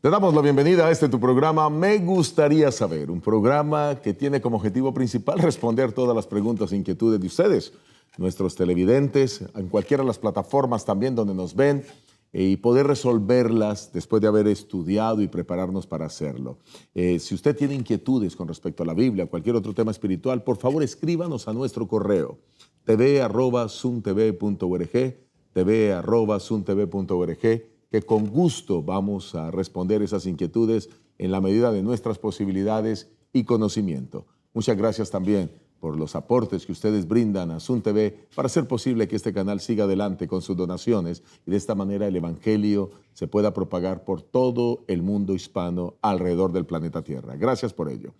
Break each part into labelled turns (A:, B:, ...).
A: Te damos la bienvenida a tu programa Me Gustaría Saber, un programa que tiene como objetivo principal responder todas las preguntas e inquietudes de ustedes, nuestros televidentes, en cualquiera de las plataformas también donde nos ven, y poder resolverlas después de haber estudiado y prepararnos para hacerlo. Si usted tiene inquietudes con respecto a la Biblia o cualquier otro tema espiritual, por favor escríbanos a nuestro correo tv@suntv.org, tv@suntv.org, que con gusto vamos a responder esas inquietudes en la medida de nuestras posibilidades y conocimiento. Muchas gracias también por los aportes que ustedes brindan a Sun TV para hacer posible que este canal siga adelante con sus donaciones y de esta manera el Evangelio se pueda propagar por todo el mundo hispano alrededor del planeta Tierra. Gracias por ello.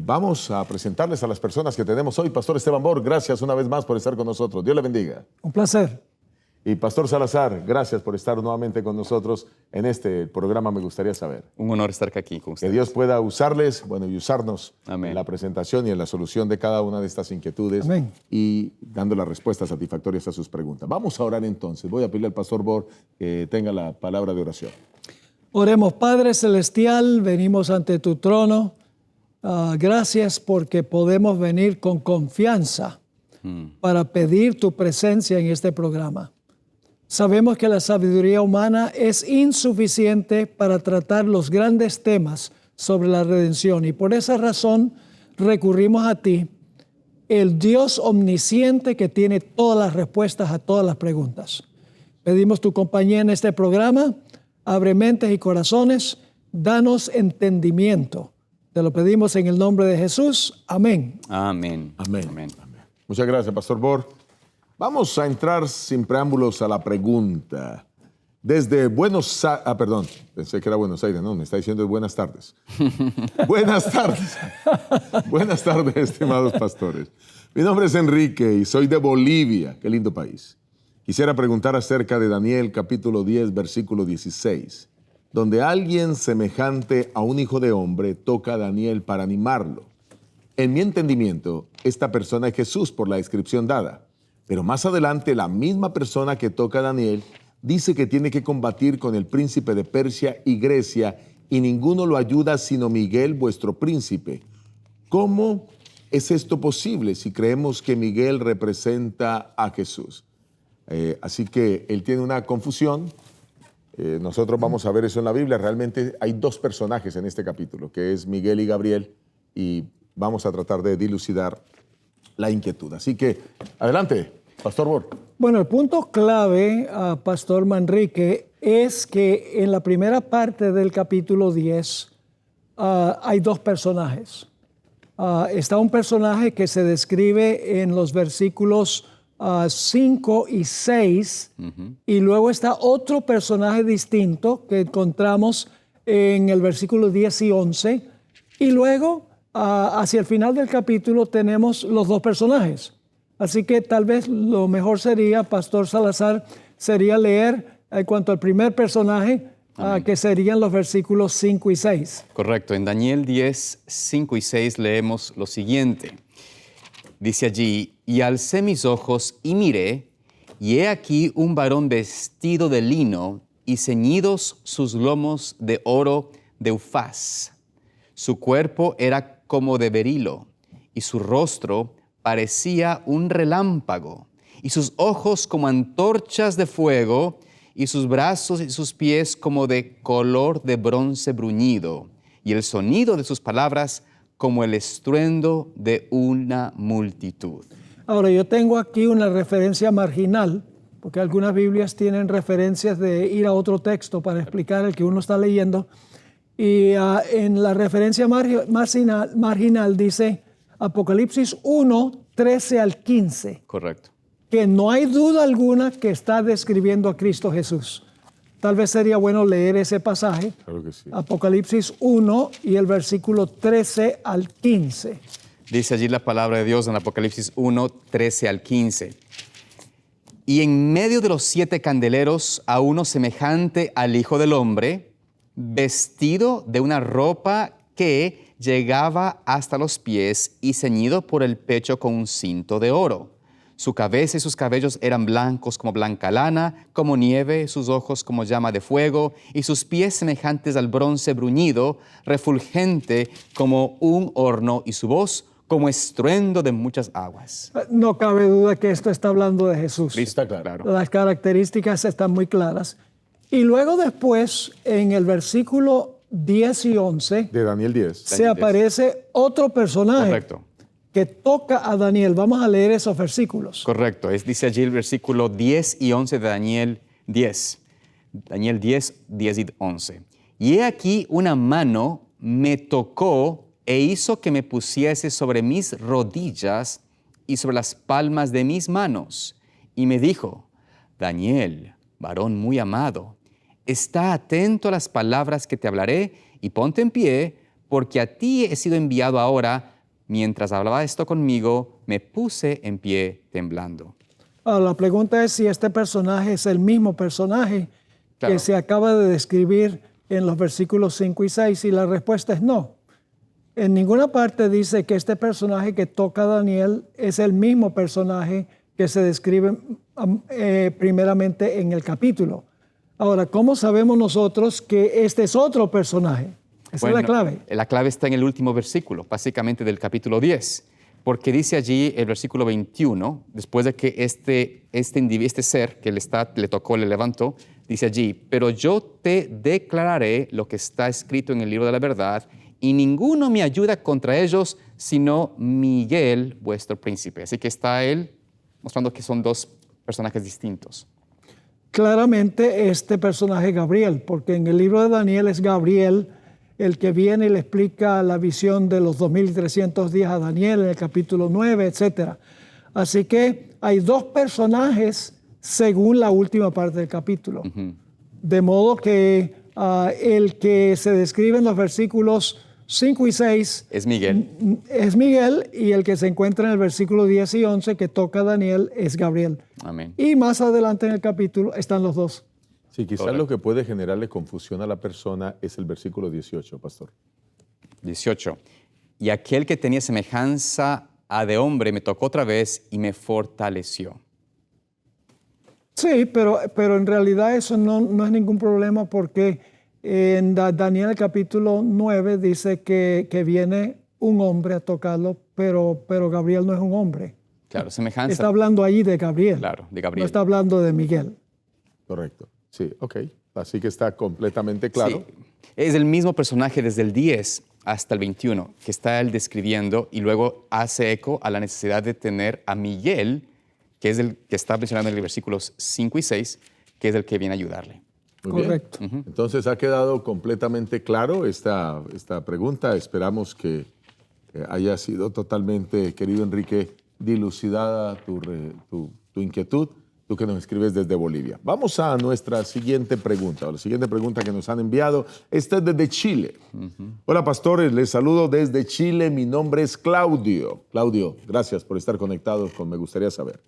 A: Vamos a presentarles a las personas que tenemos hoy. Pastor Esteban Bor, gracias una vez más por estar con nosotros. Dios le bendiga.
B: Un placer.
A: Y Pastor Salazar, gracias por estar nuevamente con nosotros en este programa Me Gustaría Saber.
C: Un honor estar aquí con ustedes.
A: Que Dios pueda usarles, y usarnos
C: Amén.
A: En la presentación y en la solución de cada una de estas inquietudes.
B: Amén.
A: Y dando las respuestas satisfactorias a sus preguntas. Vamos a orar entonces. Voy a pedirle al Pastor Bor que tenga la palabra de oración.
B: Oremos, Padre Celestial, venimos ante tu trono. Gracias porque podemos venir con confianza para pedir tu presencia en este programa. Sabemos que la sabiduría humana es insuficiente para tratar los grandes temas sobre la redención y por esa razón recurrimos a ti, el Dios omnisciente que tiene todas las respuestas a todas las preguntas. Pedimos tu compañía en este programa, abre mentes y corazones, danos entendimiento. Te lo pedimos en el nombre de Jesús. Amén.
C: Amén.
A: Amén.
C: Amén.
A: Amén. Muchas gracias, Pastor Bor. Vamos a entrar sin preámbulos a la pregunta. Desde Buenos Aires, pensé que era Buenos Aires, no, me está diciendo buenas tardes. Buenas tardes. Buenas tardes, estimados pastores. Mi nombre es Enrique y soy de Bolivia, qué lindo país. Quisiera preguntar acerca de Daniel capítulo 10, versículo 16, donde alguien semejante a un hijo de hombre toca a Daniel para animarlo. En mi entendimiento, esta persona es Jesús por la descripción dada. Pero más adelante, la misma persona que toca a Daniel dice que tiene que combatir con el príncipe de Persia y Grecia y ninguno lo ayuda sino Miguel, vuestro príncipe. ¿Cómo es esto posible si creemos que Miguel representa a Jesús? Así que él tiene una confusión. Nosotros vamos a ver eso en la Biblia. Realmente hay dos personajes en este capítulo, que es Miguel y Gabriel, y vamos a tratar de dilucidar la inquietud. Así que, adelante, Pastor Bor.
B: Bueno, el punto clave, Pastor Manrique, es que en la primera parte del capítulo 10 hay dos personajes. Está un personaje que se describe en los versículos 5 y 6, y luego está otro personaje distinto que encontramos en el versículo 10 y 11, y luego hacia el final del capítulo tenemos los dos personajes. Así que tal vez lo mejor sería, Pastor Salazar, sería leer en cuanto al primer personaje, que serían los versículos 5 y 6.
C: Correcto. En Daniel 10, 5 y 6 leemos lo siguiente. Dice allí, y alcé mis ojos y miré, y he aquí un varón vestido de lino y ceñidos sus lomos de oro de Ufaz. Su cuerpo era como de berilo, y su rostro parecía un relámpago, y sus ojos como antorchas de fuego, y sus brazos y sus pies como de color de bronce bruñido, y el sonido de sus palabras como el estruendo de una multitud.
B: Ahora, yo tengo aquí una referencia marginal, porque algunas Biblias tienen referencias de ir a otro texto para explicar el que uno está leyendo. Y en la referencia marginal dice Apocalipsis 1, 13 al 15.
C: Correcto.
B: Que no hay duda alguna que está describiendo a Cristo Jesús. Tal vez sería bueno leer ese pasaje.
A: Claro que sí.
B: Apocalipsis 1 y el versículo 13 al 15.
C: Dice allí la palabra de Dios en Apocalipsis 1, 13 al 15. Y en medio de los 7 candeleros a uno semejante al Hijo del Hombre, vestido de una ropa que llegaba hasta los pies y ceñido por el pecho con un cinto de oro. Su cabeza y sus cabellos eran blancos como blanca lana, como nieve, sus ojos como llama de fuego, y sus pies semejantes al bronce bruñido, refulgente como un horno, y su voz como estruendo de muchas aguas.
B: No cabe duda que esto está hablando de Jesús.
A: Está claro.
B: Las características están muy claras. Y luego después, en el versículo 10 y 11,
A: De Daniel 10.
B: se aparece otro personaje
C: Correcto.
B: que toca a Daniel. Vamos a leer esos versículos.
C: Correcto, dice allí el versículo 10 y 11 de Daniel 10. Daniel 10, 10 y 11. Y he aquí una mano me tocó e hizo que me pusiese sobre mis rodillas y sobre las palmas de mis manos. Y me dijo, Daniel, varón muy amado, está atento a las palabras que te hablaré y ponte en pie, porque a ti he sido enviado ahora. Mientras hablaba esto conmigo, me puse en pie temblando.
B: Ahora, la pregunta es si este personaje es el mismo personaje
C: Claro.
B: que se acaba de describir en los versículos 5 y 6, y la respuesta es no. En ninguna parte dice que este personaje que toca a Daniel es el mismo personaje que se describe primeramente en el capítulo. Ahora, ¿cómo sabemos nosotros que este es otro personaje? Esa es la clave.
C: La clave está en el último versículo, básicamente del capítulo 10, porque dice allí el versículo 21, después de que este ser que le tocó, le levantó, dice allí, pero yo te declararé lo que está escrito en el libro de la verdad, y ninguno me ayuda contra ellos, sino Miguel, vuestro príncipe. Así que está él mostrando que son dos personajes distintos.
B: Claramente este personaje Gabriel, porque en el libro de Daniel es Gabriel el que viene y le explica la visión de los 2300 días a Daniel en el capítulo 9, etc. Así que hay dos personajes según la última parte del capítulo. De modo que el que se describe en los versículos 5 y 6
C: Es Miguel.
B: es Miguel, y el que se encuentra en el versículo 10 y 11 que toca a Daniel es Gabriel.
C: Amén.
B: Y más adelante en el capítulo están los dos.
A: Sí, quizás
C: Correcto.
A: lo que puede generarle confusión a la persona es el versículo 18, pastor.
C: 18. Y aquel que tenía semejanza a de hombre me tocó otra vez y me fortaleció.
B: Sí, pero en realidad eso no es ningún problema, porque en Daniel capítulo 9 dice que viene un hombre a tocarlo, pero Gabriel no es un hombre.
C: Claro, semejanza.
B: Está hablando ahí de Gabriel.
C: Claro, de Gabriel.
B: No está hablando de Miguel.
A: Correcto. Sí, ok. Así que está completamente claro.
C: Sí, es el mismo personaje desde el 10 hasta el 21 que está él describiendo, y luego hace eco a la necesidad de tener a Miguel, que es el que está mencionando en los versículos 5 y 6, que es el que viene a ayudarle.
A: Muy bien.
B: Correcto.
A: Entonces ha quedado completamente claro esta pregunta. Esperamos que haya sido totalmente, querido Enrique, dilucidada tu inquietud, tú que nos escribes desde Bolivia. Vamos a nuestra siguiente pregunta, o la siguiente pregunta que nos han enviado. Esta es desde Chile. Hola, pastores, les saludo desde Chile. Mi nombre es Claudio. Claudio, gracias por estar conectados con Me Gustaría Saber.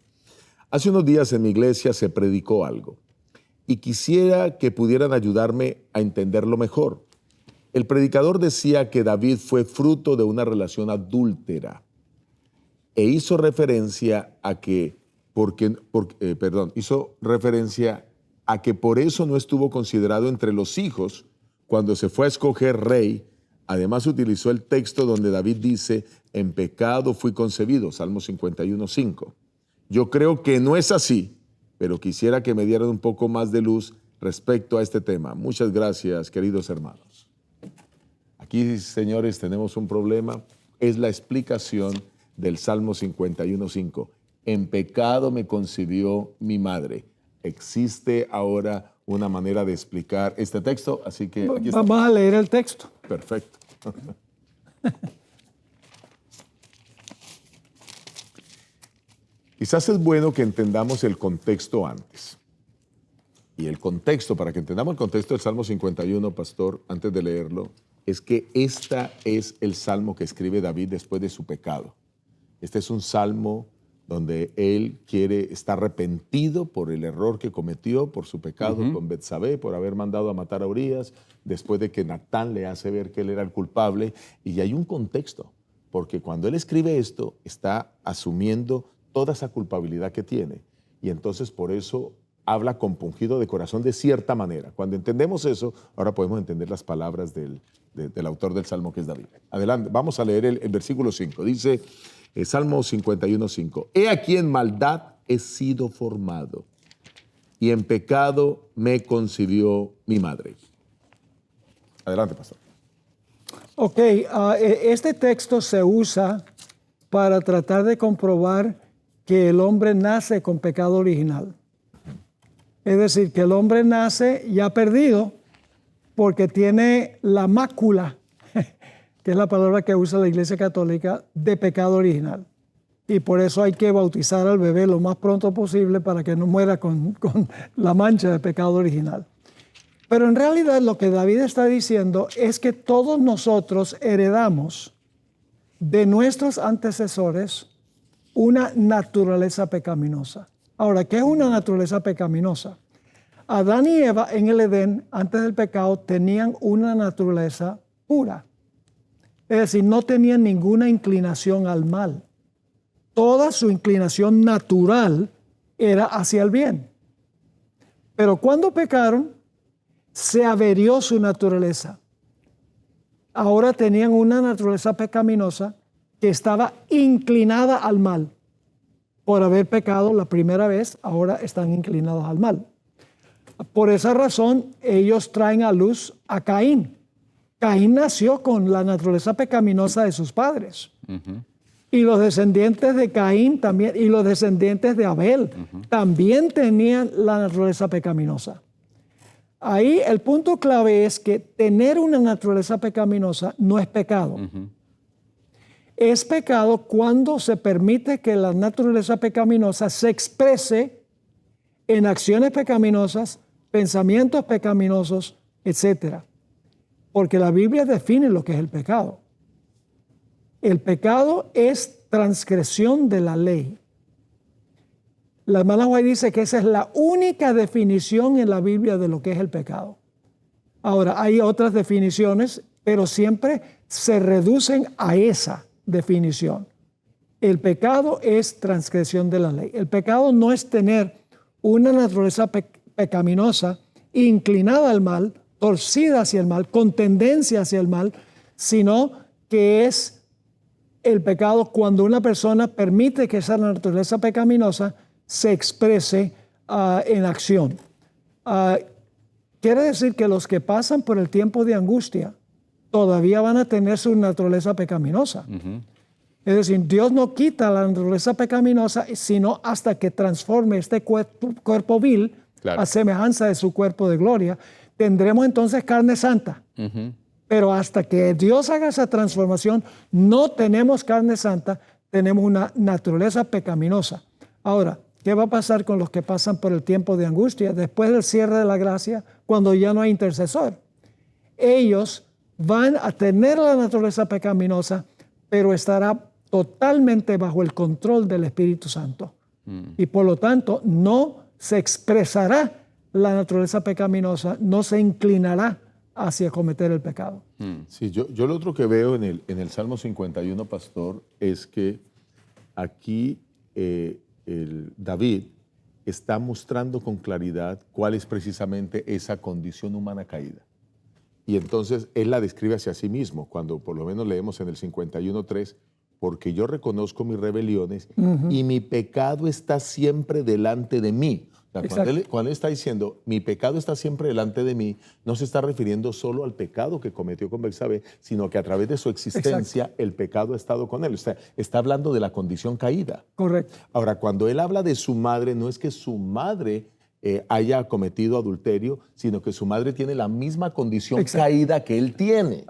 A: Hace unos días en mi iglesia se predicó algo y quisiera que pudieran ayudarme a entenderlo mejor. El predicador decía que David fue fruto de una relación adúltera e hizo referencia a que hizo referencia a que por eso no estuvo considerado entre los hijos cuando se fue a escoger rey. Además utilizó el texto donde David dice, en pecado fui concebido, Salmo 51:5. Yo creo que no es así, pero quisiera que me dieran un poco más de luz respecto a este tema. Muchas gracias, queridos hermanos. Aquí, señores, tenemos un problema. Es la explicación del Salmo 51:5. En pecado me concibió mi madre. Existe ahora una manera de explicar este texto, así que aquí está.
B: Vamos a leer el texto.
A: Perfecto. Quizás es bueno que entendamos el contexto antes. Y el contexto, para que entendamos el contexto del Salmo 51, pastor, antes de leerlo, es que este es el salmo que escribe David después de su pecado. Este es un salmo donde él está arrepentido por el error que cometió, por su pecado con Betsabé, por haber mandado a matar a Urías, después de que Natán le hace ver que él era el culpable. Y hay un contexto, porque cuando él escribe esto, está asumiendo toda esa culpabilidad que tiene. Y entonces por eso habla compungido de corazón de cierta manera. Cuando entendemos eso, ahora podemos entender las palabras del autor del Salmo, que es David. Adelante, vamos a leer el versículo 5. Dice, Salmo 51:5. He aquí en maldad he sido formado, y en pecado me concibió mi madre. Adelante, pastor.
B: Ok, este texto se usa para tratar de comprobar que el hombre nace con pecado original. Es decir, que el hombre nace ya perdido porque tiene la mácula, que es la palabra que usa la Iglesia Católica, de pecado original. Y por eso hay que bautizar al bebé lo más pronto posible para que no muera con la mancha de pecado original. Pero en realidad lo que David está diciendo es que todos nosotros heredamos de nuestros antecesores una naturaleza pecaminosa. Ahora, ¿qué es una naturaleza pecaminosa? Adán y Eva en el Edén, antes del pecado, tenían una naturaleza pura. Es decir, no tenían ninguna inclinación al mal. Toda su inclinación natural era hacia el bien. Pero cuando pecaron, se averió su naturaleza. Ahora tenían una naturaleza pecaminosa que estaba inclinada al mal. Por haber pecado la primera vez, ahora están inclinados al mal. Por esa razón, ellos traen a luz a Caín. Caín nació con la naturaleza pecaminosa de sus padres. Y los descendientes de Caín también, y los descendientes de Abel, también tenían la naturaleza pecaminosa. Ahí el punto clave es que tener una naturaleza pecaminosa no es pecado. Es pecado cuando se permite que la naturaleza pecaminosa se exprese en acciones pecaminosas, pensamientos pecaminosos, etc. Porque la Biblia define lo que es el pecado. El pecado es transgresión de la ley. La hermana White dice que esa es la única definición en la Biblia de lo que es el pecado. Ahora, hay otras definiciones, pero siempre se reducen a esa definición. El pecado es transgresión de la ley. El pecado no es tener una naturaleza pecaminosa inclinada al mal, torcida hacia el mal, con tendencia hacia el mal, sino que es el pecado cuando una persona permite que esa naturaleza pecaminosa se exprese en acción. Quiere decir que los que pasan por el tiempo de angustia todavía van a tener su naturaleza pecaminosa. Es decir, Dios no quita la naturaleza pecaminosa, sino hasta que transforme este cuerpo vil a semejanza de su cuerpo de gloria. Tendremos entonces carne santa. Pero hasta que Dios haga esa transformación, no tenemos carne santa, tenemos una naturaleza pecaminosa. Ahora, ¿qué va a pasar con los que pasan por el tiempo de angustia después del cierre de la gracia, cuando ya no hay intercesor? Ellos van a tener la naturaleza pecaminosa, pero estará totalmente bajo el control del Espíritu Santo. Y por lo tanto, no se expresará la naturaleza pecaminosa, no se inclinará hacia cometer el pecado.
A: Sí, yo lo otro que veo en el Salmo 51, pastor, es que aquí David está mostrando con claridad cuál es precisamente esa condición humana caída. Y entonces él la describe hacia sí mismo, cuando por lo menos leemos en el 51:3, porque yo reconozco mis rebeliones y mi pecado está siempre delante de mí. O sea, cuando él está diciendo, mi pecado está siempre delante de mí, no se está refiriendo solo al pecado que cometió con Betsabé, sino que a través de su existencia el pecado ha estado con él. O sea, está hablando de la condición caída.
B: Correcto.
A: Ahora, cuando él habla de su madre, no es que su madre haya cometido adulterio, sino que su madre tiene la misma condición caída que él tiene.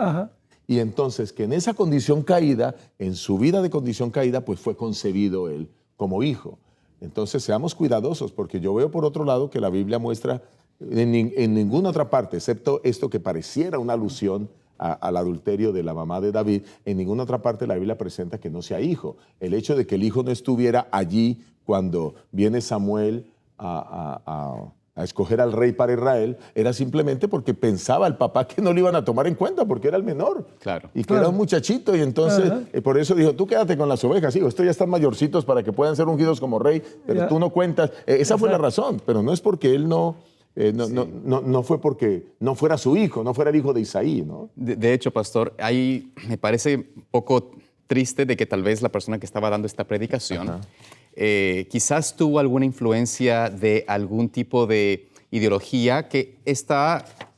A: Y entonces, que en esa condición caída, en su vida de condición caída, pues fue concebido él como hijo. Entonces, seamos cuidadosos, porque yo veo por otro lado que la Biblia muestra en ninguna otra parte, excepto esto que pareciera una alusión al adulterio de la mamá de David, en ninguna otra parte la Biblia presenta que no sea hijo. El hecho de que el hijo no estuviera allí cuando viene Samuel a a escoger al rey para Israel, era simplemente porque pensaba el papá que no lo iban a tomar en cuenta porque era el menor.
C: Claro.
A: Y que era un muchachito, y entonces
B: Ajá.
A: por eso dijo, tú quédate con las ovejas, hijo, estos ya están mayorcitos para que puedan ser ungidos como rey, pero
B: Ya.
A: tú no cuentas. Esa fue la razón, pero no es porque él no fue porque no fuera su hijo, no fuera el hijo de Isaí, ¿no?
C: De hecho, pastor, ahí me parece un poco triste de que tal vez la persona que estaba dando esta predicación quizás tuvo alguna influencia de algún tipo de ideología que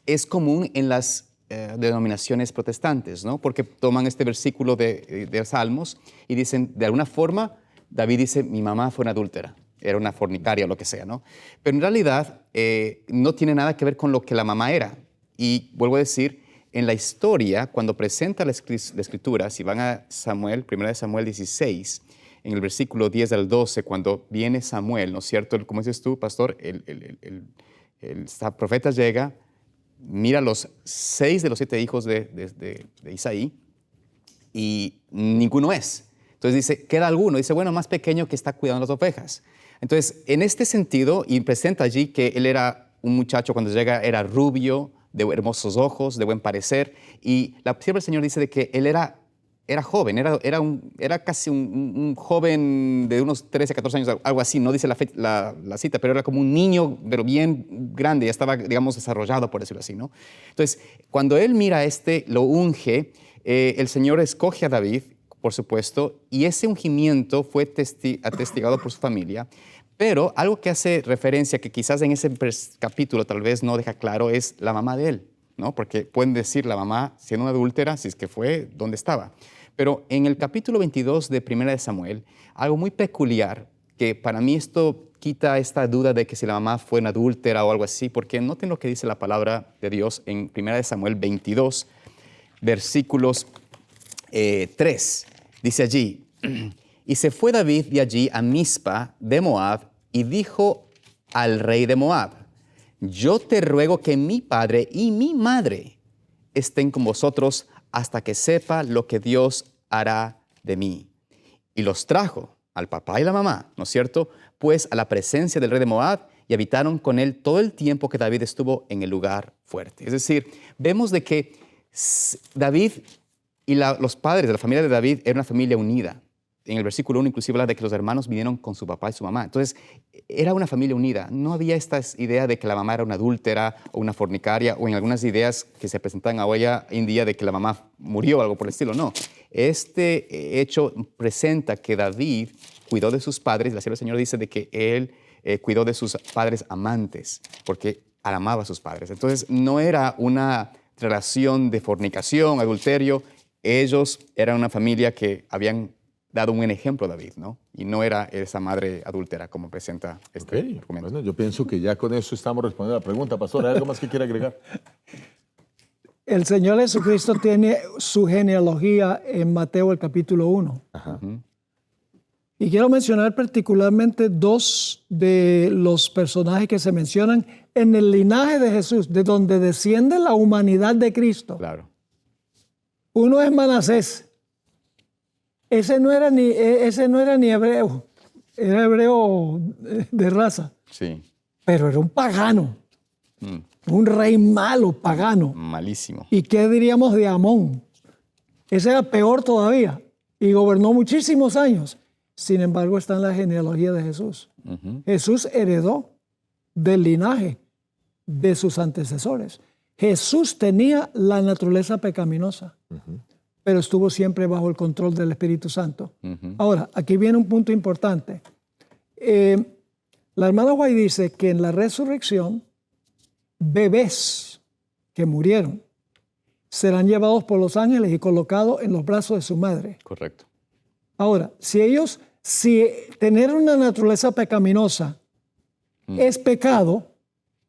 C: es común en las denominaciones protestantes, ¿no? Porque toman este versículo de Salmos y dicen, de alguna forma, David dice, mi mamá fue una adúltera, era una fornicaria o lo que sea, ¿no? Pero en realidad no tiene nada que ver con lo que la mamá era. Y vuelvo a decir, en la historia, cuando presenta la escritura, si van a Samuel, 1 Samuel 16, en el versículo 10 al 12, cuando viene Samuel, ¿no es cierto? Como dices tú, pastor, el profeta llega, mira los 6 de los 7 hijos de Isaí y ninguno es. Entonces dice, queda alguno. Dice, bueno, más pequeño que está cuidando las ovejas. Entonces, en este sentido, y presenta allí que él era un muchacho cuando llega, era rubio, de hermosos ojos, de buen parecer, y la palabra del Señor dice de que él era joven, era casi un joven de unos 13, 14 años, algo así, no dice la cita, pero era como un niño, pero bien grande, ya estaba, digamos, desarrollado, por decirlo así, ¿no? Entonces, cuando él mira lo unge, el Señor escoge a David, por supuesto, y ese ungimiento fue atestigado por su familia. Pero algo que hace referencia, que quizás en ese capítulo tal vez no deja claro, es la mamá de él, ¿no? Porque pueden decir la mamá, siendo una adúltera, si es que fue, ¿dónde estaba? Pero en el capítulo 22 de 1 de Samuel, algo muy peculiar, que para mí esto quita esta duda de que si la mamá fue una adúltera o algo así, porque noten lo que dice la palabra de Dios en 1 de Samuel 22, versículos 3. Dice allí, y se fue David de allí a Mizpa de Moab y dijo al rey de Moab, yo te ruego que mi padre y mi madre estén con vosotros hasta que sepa lo que Dios hará de mí. Y los trajo al papá y la mamá, ¿no es cierto? Pues a la presencia del rey de Moab y habitaron con él todo el tiempo que David estuvo en el lugar fuerte. Es decir, vemos de que David y los padres de la familia de David eran una familia unida. En el versículo 1 inclusive habla de que los hermanos vinieron con su papá y su mamá. Entonces, era una familia unida. No había esta idea de que la mamá era una adúltera o una fornicaria o en algunas ideas que se presentan hoy en día de que la mamá murió o algo por el estilo. No. Este hecho presenta que David cuidó de sus padres. La palabra del Señor dice de que él cuidó de sus padres amantes porque amaba a sus padres. Entonces, no era una relación de fornicación, adulterio. Ellos eran una familia que habían dado un buen ejemplo a David, ¿no? Y no era esa madre adúltera como presenta este argumento.
A: Bueno, yo pienso que ya con eso estamos respondiendo a la pregunta. Pastor, ¿hay algo más que quiera agregar?
B: El Señor Jesucristo tiene su genealogía en Mateo el capítulo 1.
A: Ajá.
B: Y quiero mencionar particularmente 2 de los personajes que se mencionan en el linaje de Jesús, de donde desciende la humanidad de Cristo.
C: Claro.
B: Uno es Manasés. Ese no era ni hebreo, era hebreo de raza,
C: Sí.
B: pero era un pagano, un rey malo, pagano.
C: Malísimo.
B: ¿Y qué diríamos de Amón? Ese era peor todavía y gobernó muchísimos años. Sin embargo, está en la genealogía de Jesús. Jesús heredó del linaje de sus antecesores. Jesús tenía la naturaleza pecaminosa, pero estuvo siempre bajo el control del Espíritu Santo. Ahora, aquí viene un punto importante. La hermana White dice que en la resurrección, bebés que murieron serán llevados por los ángeles y colocados en los brazos de su madre.
C: Correcto.
B: Ahora, si tener una naturaleza pecaminosa es pecado,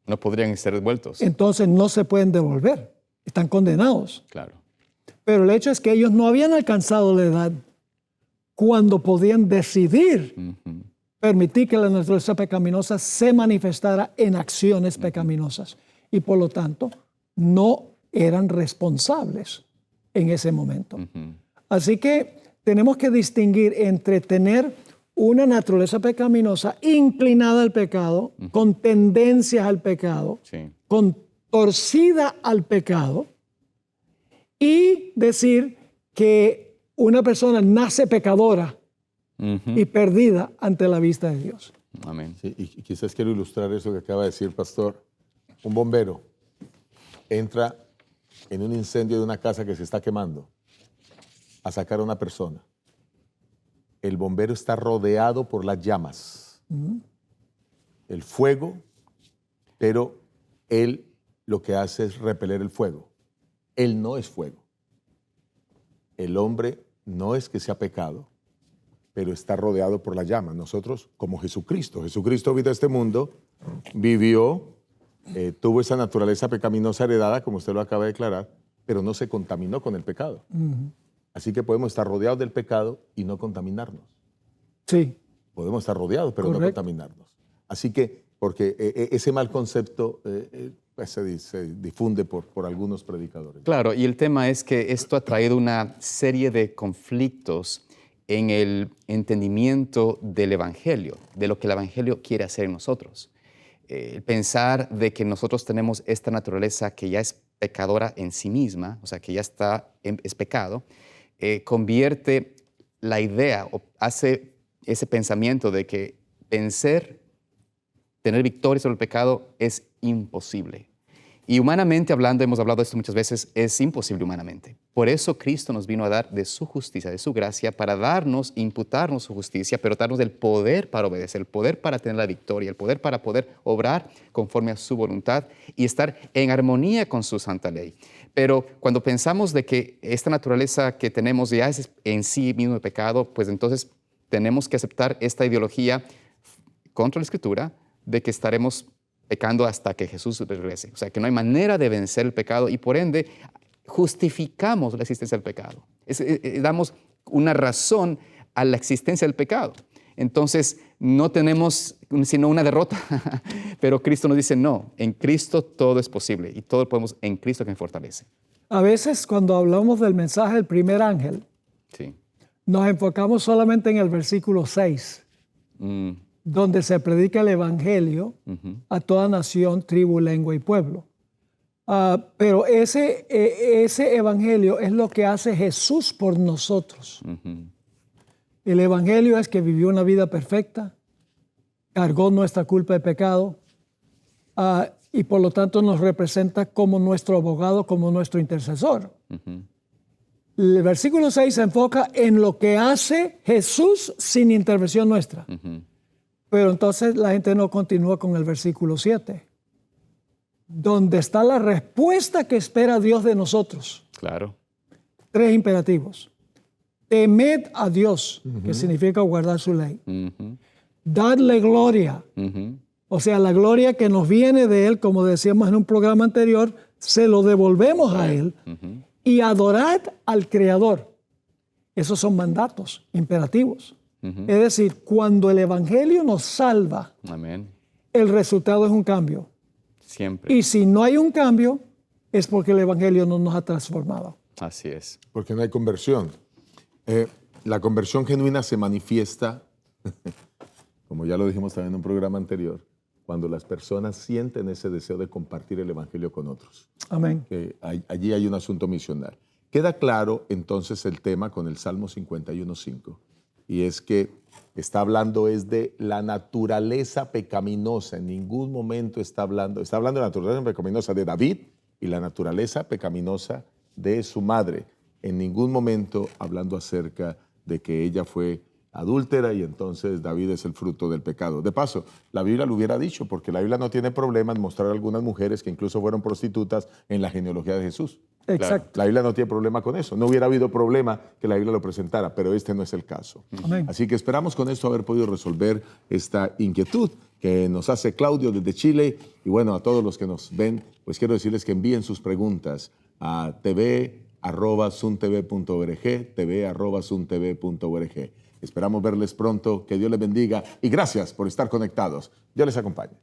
C: No podrían ser devueltos.
B: entonces no se pueden devolver. Están condenados.
C: Claro.
B: Pero el hecho es que ellos no habían alcanzado la edad cuando podían decidir permitir que la naturaleza pecaminosa se manifestara en acciones pecaminosas. Y por lo tanto, no eran responsables en ese momento. Así que tenemos que distinguir entre tener una naturaleza pecaminosa inclinada al pecado, con tendencias al pecado,
C: Sí.
B: contorcida al pecado, y decir que una persona nace pecadora y perdida ante la vista de Dios.
C: Amén.
A: Sí, y quizás quiero ilustrar eso que acaba de decir, pastor. Un bombero entra en un incendio de una casa que se está quemando a sacar a una persona. El bombero está rodeado por las llamas, el fuego, pero él lo que hace es repeler el fuego. Él no es fuego. El hombre no es que sea pecado, pero está rodeado por las llamas. Nosotros, como Jesucristo. Jesucristo vino a este mundo, vivió, tuvo esa naturaleza pecaminosa heredada, como usted lo acaba de declarar, pero no se contaminó con el pecado. Así que podemos estar rodeados del pecado y no contaminarnos.
B: Sí.
A: Podemos estar rodeados, pero no
B: Correcto.
A: contaminarnos. Así que, porque ese mal concepto pues se difunde por algunos predicadores.
C: Claro, y el tema es que esto ha traído una serie de conflictos en el entendimiento del Evangelio, de lo que el Evangelio quiere hacer en nosotros. El pensar de que nosotros tenemos esta naturaleza que ya es pecadora en sí misma, o sea, que ya es pecado, convierte la idea o hace ese pensamiento de que vencer, tener victoria sobre el pecado es imposible. Y humanamente hablando, hemos hablado de esto muchas veces, es imposible humanamente. Por eso Cristo nos vino a dar de su justicia, de su gracia, para darnos, imputarnos su justicia, pero darnos el poder para obedecer, el poder para tener la victoria, el poder para poder obrar conforme a su voluntad y estar en armonía con su santa ley. Pero cuando pensamos de que esta naturaleza que tenemos ya es en sí mismo de pecado, pues entonces tenemos que aceptar esta ideología contra la Escritura de que estaremos pecando hasta que Jesús regrese. O sea, que no hay manera de vencer el pecado y por ende justificamos la existencia del pecado. Damos una razón a la existencia del pecado. Entonces, no tenemos sino una derrota, pero Cristo nos dice, no, en Cristo todo es posible y todo lo podemos en Cristo que me fortalece.
B: A veces cuando hablamos del mensaje del primer ángel,
C: Sí.
B: nos enfocamos solamente en el versículo 6, donde se predica el Evangelio a toda nación, tribu, lengua y pueblo. Pero ese Evangelio es lo que hace Jesús por nosotros. El Evangelio es que vivió una vida perfecta, cargó nuestra culpa de pecado y por lo tanto nos representa como nuestro abogado, como nuestro intercesor. El versículo 6 se enfoca en lo que hace Jesús sin intervención nuestra. Pero entonces la gente no continúa con el versículo 7, donde está la respuesta que espera Dios de nosotros.
C: Claro.
B: 3 imperativos. Temed a Dios, que significa guardar su ley. Dadle gloria. O sea, la gloria que nos viene de Él, como decíamos en un programa anterior, se lo devolvemos a Él. Y adorad al Creador. Esos son mandatos imperativos. Es decir, cuando el Evangelio nos salva,
C: Amén.
B: el resultado es un cambio.
C: Siempre.
B: Y si no hay un cambio, es porque el Evangelio no nos ha transformado.
C: Así es.
A: Porque no hay conversión. La conversión genuina se manifiesta, como ya lo dijimos también en un programa anterior, cuando las personas sienten ese deseo de compartir el Evangelio con otros.
B: Amén.
A: Allí hay un asunto misional. Queda claro entonces el tema con el Salmo 51:5, y es que está hablando es de la naturaleza pecaminosa. En ningún momento está hablando de la naturaleza pecaminosa de David y la naturaleza pecaminosa de su madre. En ningún momento hablando acerca de que ella fue adúltera y entonces David es el fruto del pecado. De paso, la Biblia lo hubiera dicho, porque la Biblia no tiene problema en mostrar algunas mujeres que incluso fueron prostitutas en la genealogía de Jesús.
B: Exacto.
A: La Biblia no tiene problema con eso. No hubiera habido problema que la Biblia lo presentara, pero este no es el caso.
B: Amén.
A: Así que esperamos con esto haber podido resolver esta inquietud que nos hace Claudio desde Chile. Y bueno, a todos los que nos ven, pues quiero decirles que envíen sus preguntas a tv@suntv.org, tv@suntv.org. Esperamos verles pronto, que Dios les bendiga y gracias por estar conectados. Dios les acompañe.